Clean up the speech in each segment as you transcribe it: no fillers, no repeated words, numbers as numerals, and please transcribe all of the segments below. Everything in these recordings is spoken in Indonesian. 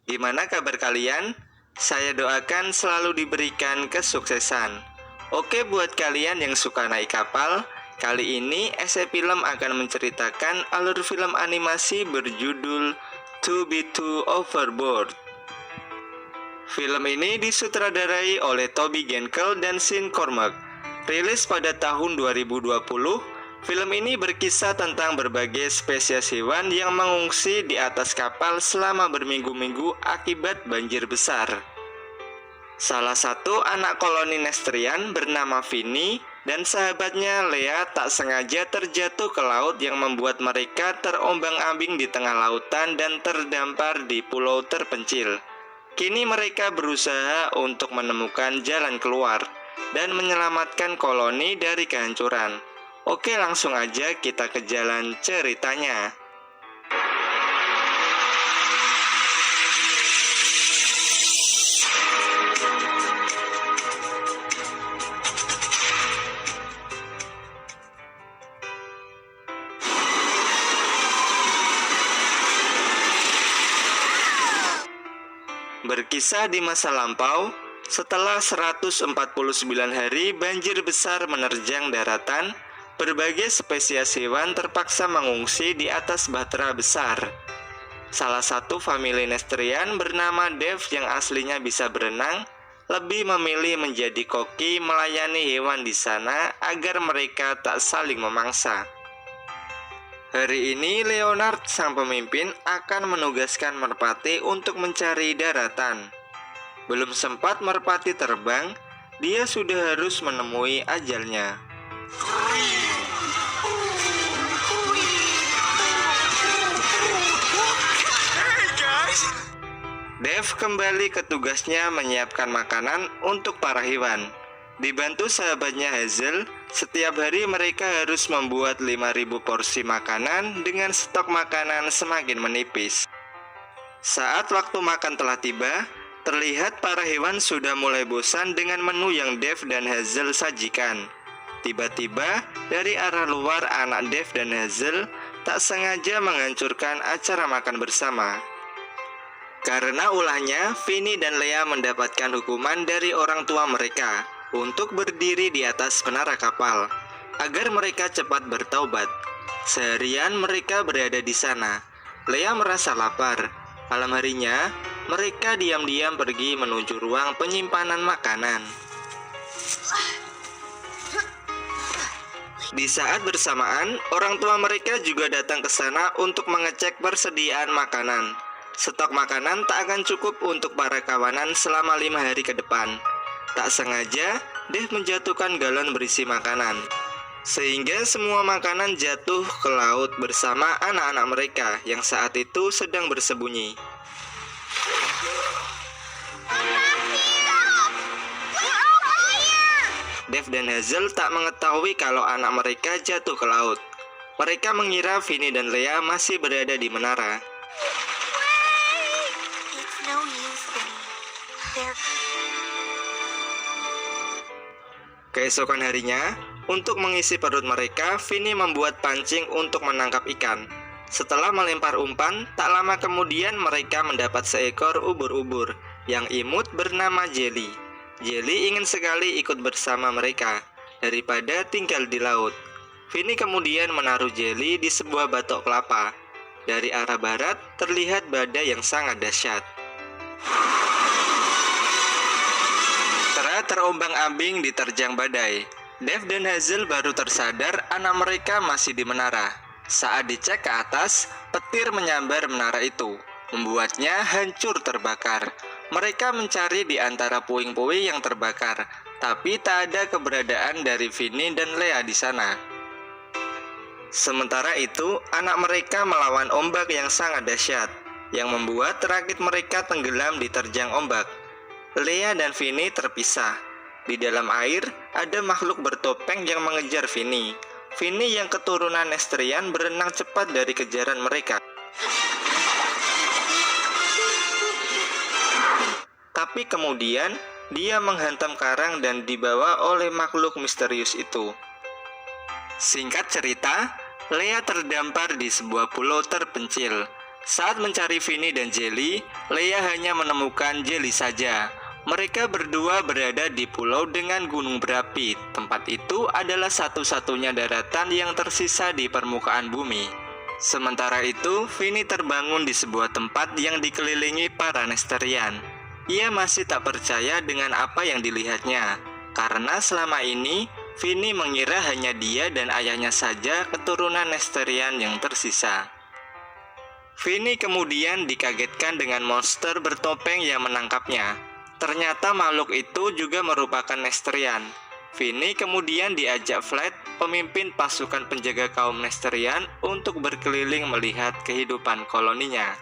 Gimana kabar kalian? Saya doakan selalu diberikan kesuksesan. Oke, buat kalian yang suka naik kapal, kali ini SE Film akan menceritakan alur film animasi berjudul To Be Two Overboard. Film ini disutradarai oleh Toby Genkel dan Sean Cormack. Rilis pada tahun 2020, film ini berkisah tentang berbagai spesies hewan yang mengungsi di atas kapal selama berminggu-minggu akibat banjir besar. Salah satu anak koloni Nestrian bernama Vinny dan sahabatnya Lea tak sengaja terjatuh ke laut yang membuat mereka terombang-ambing di tengah lautan dan terdampar di pulau terpencil. Kini mereka berusaha untuk menemukan jalan keluar dan menyelamatkan koloni dari kehancuran. Oke, langsung aja kita ke jalan ceritanya. Berkisah di masa lampau, setelah 149 hari banjir besar menerjang daratan, berbagai spesies hewan terpaksa mengungsi di atas bahtera besar. Salah satu famili Nestrian bernama Dev yang aslinya bisa berenang, lebih memilih menjadi koki melayani hewan di sana agar mereka tak saling memangsa. Hari ini Leonard sang pemimpin akan menugaskan merpati untuk mencari daratan. Belum sempat merpati terbang, dia sudah harus menemui ajalnya. Dev kembali ke tugasnya menyiapkan makanan untuk para hewan. Dibantu sahabatnya Hazel, setiap hari mereka harus membuat 5.000 porsi makanan dengan stok makanan semakin menipis. Saat waktu makan telah tiba, terlihat para hewan sudah mulai bosan dengan menu yang Dev dan Hazel sajikan. Tiba-tiba, dari arah luar anak Dev dan Hazel tak sengaja menghancurkan acara makan bersama. Karena ulahnya, Vinny dan Lea mendapatkan hukuman dari orang tua mereka untuk berdiri di atas menara kapal, agar mereka cepat bertaubat. Seharian mereka berada di sana. Lea merasa lapar. Malam harinya, mereka diam-diam pergi menuju ruang penyimpanan makanan. Di saat bersamaan, orang tua mereka juga datang ke sana untuk mengecek persediaan makanan. Stok makanan tak akan cukup untuk para kawanan selama 5 hari ke depan. Tak sengaja, Dev menjatuhkan galon berisi makanan, sehingga semua makanan jatuh ke laut bersama anak-anak mereka yang saat itu sedang bersembunyi. Dev dan Hazel tak mengetahui kalau anak mereka jatuh ke laut. Mereka mengira Vinny dan Lea masih berada di menara. Keesokan harinya, untuk mengisi perut mereka, Vinny membuat pancing untuk menangkap ikan. Setelah melempar umpan, tak lama kemudian mereka mendapat seekor ubur-ubur yang imut bernama Jelly. Jelly ingin sekali ikut bersama mereka, daripada tinggal di laut. Vinny kemudian menaruh Jelly di sebuah batok kelapa. Dari arah barat, terlihat badai yang sangat dahsyat. Terombang-ambing diterjang badai. Dev dan Hazel baru tersadar anak mereka masih di menara. Saat dicek ke atas, petir menyambar menara itu, membuatnya hancur terbakar. Mereka mencari di antara puing-puing yang terbakar, tapi tak ada keberadaan dari Vinny dan Lea di sana. Sementara itu, anak mereka melawan ombak yang sangat dahsyat, yang membuat rakit mereka tenggelam diterjang ombak. Lea dan Vinny terpisah. Di dalam air, ada makhluk bertopeng yang mengejar Vinny. Vinny yang keturunan Nestrian berenang cepat dari kejaran mereka. Tapi kemudian, dia menghantam karang dan dibawa oleh makhluk misterius itu. Singkat cerita, Lea terdampar di sebuah pulau terpencil. Saat mencari Vinny dan Jelly, Leia hanya menemukan Jelly saja. Mereka berdua berada di pulau dengan gunung berapi. Tempat itu adalah satu-satunya daratan yang tersisa di permukaan bumi. Sementara itu, Vinny terbangun di sebuah tempat yang dikelilingi para Nesterian. Ia masih tak percaya dengan apa yang dilihatnya, karena selama ini Vinny mengira hanya dia dan ayahnya saja keturunan Nesterian yang tersisa. Vinny kemudian dikagetkan dengan monster bertopeng yang menangkapnya. Ternyata makhluk itu juga merupakan Nesterian. Vinny kemudian diajak Flat, pemimpin pasukan penjaga kaum Nesterian, untuk berkeliling melihat kehidupan koloninya.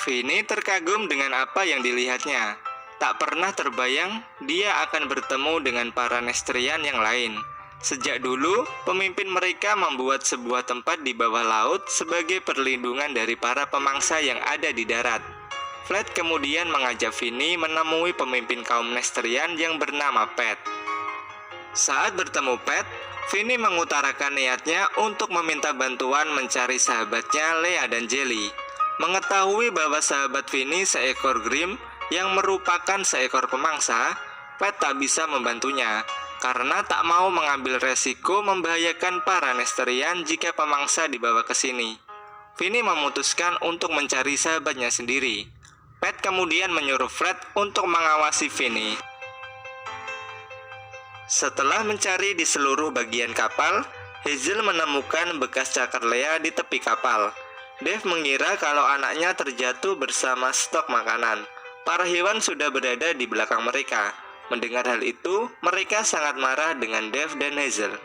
Vinny terkagum dengan apa yang dilihatnya. Tak pernah terbayang dia akan bertemu dengan para Nesterian yang lain. Sejak dulu, pemimpin mereka membuat sebuah tempat di bawah laut sebagai perlindungan dari para pemangsa yang ada di darat. Flat kemudian mengajak Vinny menemui pemimpin kaum Nesterian yang bernama Pat. Saat bertemu Pat, Vinny mengutarakan niatnya untuk meminta bantuan mencari sahabatnya Leia dan Jelly. Mengetahui bahwa sahabat Vinny seekor Grimm yang merupakan seekor pemangsa, Pat tak bisa membantunya karena tak mau mengambil resiko membahayakan para Nesterian jika pemangsa dibawa ke sini. Vinny memutuskan untuk mencari sahabatnya sendiri. Pat kemudian menyuruh Fred untuk mengawasi Vinny. Setelah mencari di seluruh bagian kapal, Hazel menemukan bekas cakar Leia di tepi kapal. Dave mengira kalau anaknya terjatuh bersama stok makanan. Para hewan sudah berada di belakang mereka. Mendengar hal itu, mereka sangat marah dengan Dave dan Hazel.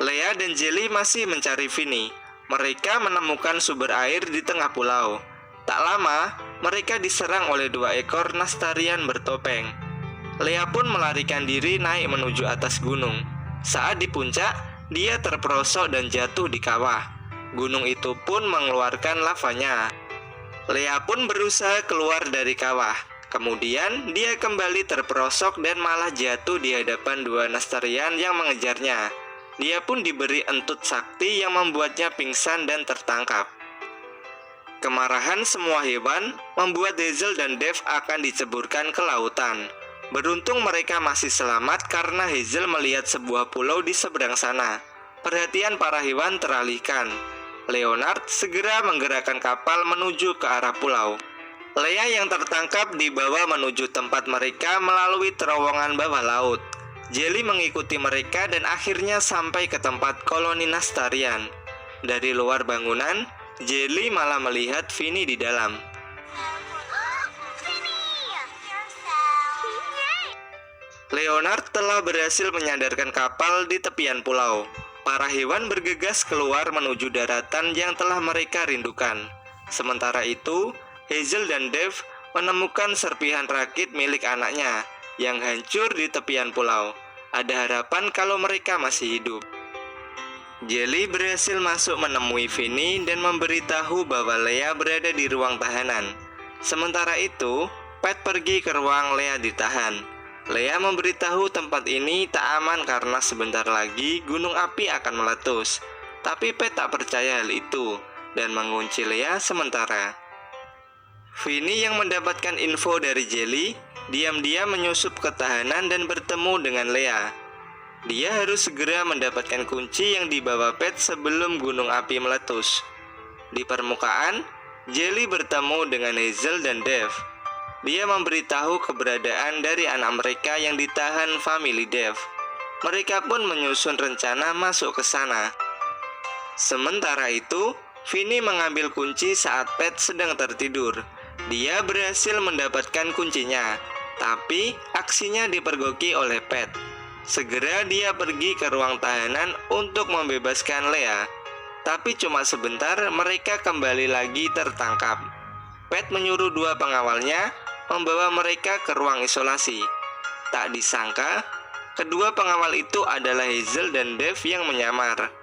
Leia dan Jelly masih mencari Vinny. Mereka menemukan sumber air di tengah pulau. Tak lama, mereka diserang oleh 2 ekor Nastarian bertopeng. Leia pun melarikan diri naik menuju atas gunung. Saat di puncak, dia terperosok dan jatuh di kawah. Gunung itu pun mengeluarkan lavanya. Leia pun berusaha keluar dari kawah. Kemudian, dia kembali terperosok dan malah jatuh di hadapan 2 Nastarian yang mengejarnya. Dia pun diberi entut sakti yang membuatnya pingsan dan tertangkap. Kemarahan semua hewan membuat Hazel dan Dave akan diceburkan ke lautan. Beruntung mereka masih selamat karena Hazel melihat sebuah pulau di seberang sana. Perhatian para hewan teralihkan. Leonard segera menggerakkan kapal menuju ke arah pulau. Leia yang tertangkap dibawa menuju tempat mereka melalui terowongan bawah laut. Jelly mengikuti mereka dan akhirnya sampai ke tempat koloni Nastarian. Dari luar bangunan, Jelly malah melihat Vinny di dalam. Leonard telah berhasil menyandarkan kapal di tepian pulau. Para hewan bergegas keluar menuju daratan yang telah mereka rindukan. Sementara itu, Hazel dan Dave menemukan serpihan rakit milik anaknya yang hancur di tepian pulau. Ada harapan kalau mereka masih hidup. Jelly berhasil masuk menemui Vinny dan memberitahu bahwa Leia berada di ruang tahanan. Sementara itu, Pat pergi ke ruang Leia ditahan. Leia memberitahu tempat ini tak aman karena sebentar lagi gunung api akan meletus. Tapi Pat tak percaya hal itu dan mengunci Leia sementara. Vinny yang mendapatkan info dari Jelly diam-diam menyusup ke tahanan dan bertemu dengan Leia. Dia harus segera mendapatkan kunci yang dibawa Pat sebelum gunung api meletus. Di permukaan, Jelly bertemu dengan Hazel dan Dave. Dia memberitahu keberadaan dari anak mereka yang ditahan famili Dave. Mereka pun menyusun rencana masuk ke sana. Sementara itu, Vinny mengambil kunci saat Pat sedang tertidur. Dia berhasil mendapatkan kuncinya, tapi aksinya dipergoki oleh Pat. Segera dia pergi ke ruang tahanan untuk membebaskan Leia. Tapi cuma sebentar mereka kembali lagi tertangkap. Pat menyuruh 2 pengawalnya membawa mereka ke ruang isolasi. Tak disangka, kedua pengawal itu adalah Hazel dan Dave yang menyamar.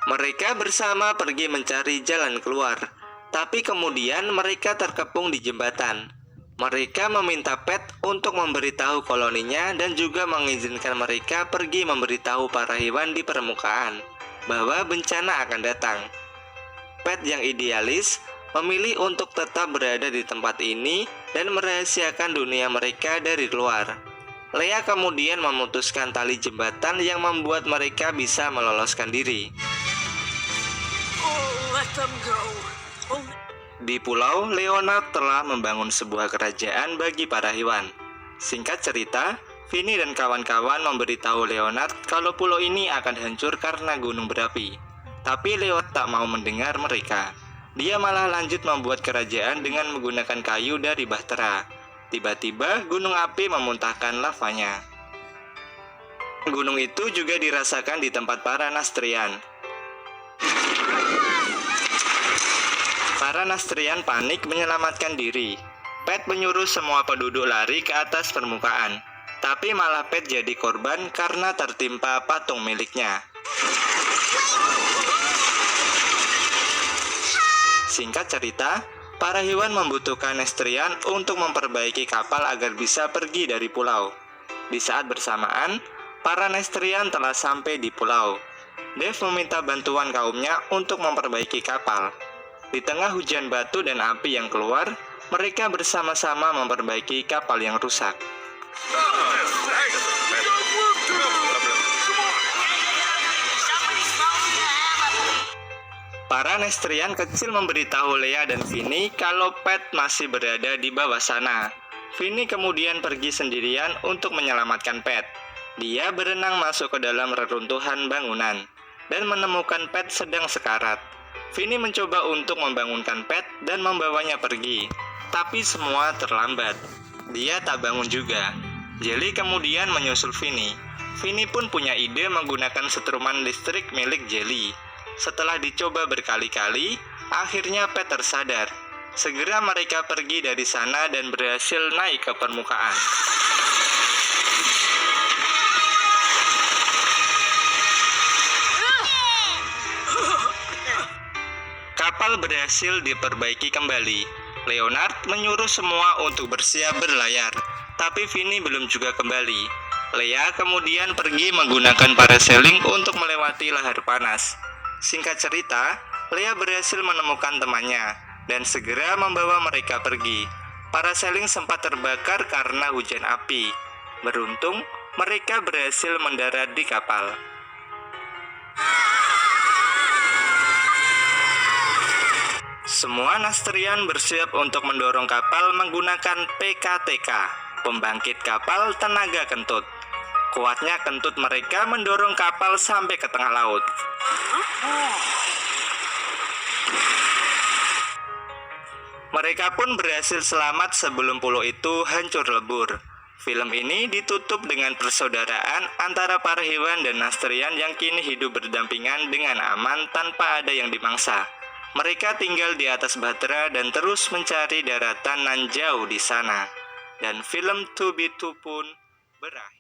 Mereka bersama pergi mencari jalan keluar, tapi kemudian mereka terkepung di jembatan. Mereka meminta Pat untuk memberitahu koloninya dan juga mengizinkan mereka pergi memberitahu para hewan di permukaan bahwa bencana akan datang. Pet yang idealis memilih untuk tetap berada di tempat ini dan merahasiakan dunia mereka dari luar. Lea kemudian memutuskan tali jembatan yang membuat mereka bisa meloloskan diri. Let them go. Di pulau, Leonard telah membangun sebuah kerajaan bagi para hewan. Singkat cerita, Vinny dan kawan-kawan memberitahu Leonard kalau pulau ini akan hancur karena gunung berapi. Tapi Leonard tak mau mendengar mereka. Dia malah lanjut membuat kerajaan dengan menggunakan kayu dari bahtera. Tiba-tiba gunung api memuntahkan lavanya. Gunung itu juga dirasakan di tempat para Nastrian. Para Nastrian panik menyelamatkan diri. Pet menyuruh semua penduduk lari ke atas permukaan. Tapi malah Pet jadi korban karena tertimpa patung miliknya. Singkat cerita, para hewan membutuhkan Nastrian untuk memperbaiki kapal agar bisa pergi dari pulau. Di saat bersamaan, para Nastrian telah sampai di pulau. Dave meminta bantuan kaumnya untuk memperbaiki kapal. Di tengah hujan batu dan api yang keluar, mereka bersama-sama memperbaiki kapal yang rusak. Para Nastrian kecil memberitahu Lea dan Vinny kalau Pet masih berada di bawah sana. Vinny kemudian pergi sendirian untuk menyelamatkan Pet. Dia berenang masuk ke dalam reruntuhan bangunan dan menemukan Pet sedang sekarat. Vinny mencoba untuk membangunkan Pet dan membawanya pergi, tapi semua terlambat. Dia tak bangun juga. Jelly kemudian menyusul Vinny. Vinny pun punya ide menggunakan setruman listrik milik Jelly. Setelah dicoba berkali-kali, akhirnya Pet tersadar. Segera mereka pergi dari sana dan berhasil naik ke permukaan. Kapal berhasil diperbaiki kembali. Leonard menyuruh semua untuk bersiap berlayar, tapi Vinny belum juga kembali. Lea kemudian pergi menggunakan parasailing untuk melewati lahar panas. Singkat cerita, Lea berhasil menemukan temannya dan segera membawa mereka pergi. Parasailing sempat terbakar karena hujan api. Beruntung, mereka berhasil mendarat di kapal. Semua Nastrian bersiap untuk mendorong kapal menggunakan PKTK, pembangkit kapal tenaga kentut. Kuatnya kentut mereka mendorong kapal sampai ke tengah laut. Mereka pun berhasil selamat sebelum pulau itu hancur lebur. Film ini ditutup dengan persaudaraan antara para hewan dan Nastrian yang kini hidup berdampingan dengan aman tanpa ada yang dimangsa. Mereka tinggal di atas bahtera dan terus mencari daratan nan jauh di sana. Dan film To Be Two pun berakhir.